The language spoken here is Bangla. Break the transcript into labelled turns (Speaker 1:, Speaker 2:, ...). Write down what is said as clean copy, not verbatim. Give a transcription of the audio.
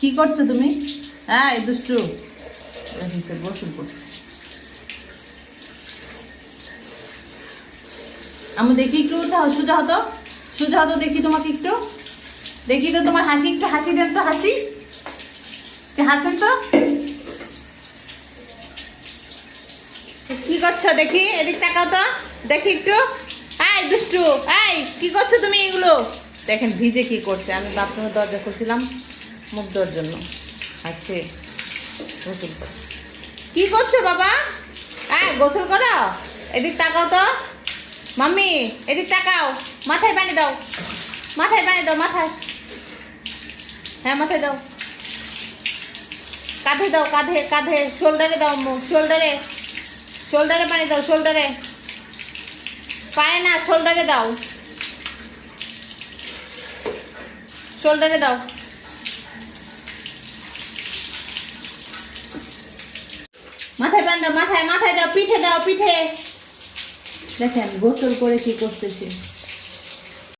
Speaker 1: কি করছো তুমি? হ্যাঁ এই দুষ্টু গোসল করছে। আমি দেখি একটু সোজা হতো, সোজা হতো দেখি তোমাকে একটু, দেখি তো তোমার হাসি, একটু হাসি দেন তো, হাসি হাসেন তো। কি করছো দেখি, এদিক তাকাও তো দেখি একটু। এই দুষ্টু, এই কি করছো তুমি এগুলো? দেখেন ভিজে কি করছে। আমি বাথরুমের দরজা খুলছিলাম মুখ দেওয়ার জন্য, আছে গোসল করো। কি করছো বাবা? হ্যাঁ গোসল করো। এদিক তাকাও তো মাম্মি, এদিক তাকাও। মাথায় পানি দাও, মাথায় পানি দাও, মাথায়। হ্যাঁ মাথায় দাও, কাঁধে দাও, কাঁধে কাঁধে, শোল্ডারে দাও আম্মু, শোল্ডারে, শোল্ডারে পানি দাও, শোল্ডারে, পায়ে না শোল্ডারে দাও, শোল্ডারে দাও। মাথায় পানি দাও, মাথায়, মাথায় দাও, পিঠে দাও, পিঠে। দেখেন গোসল করে কি করতেছে।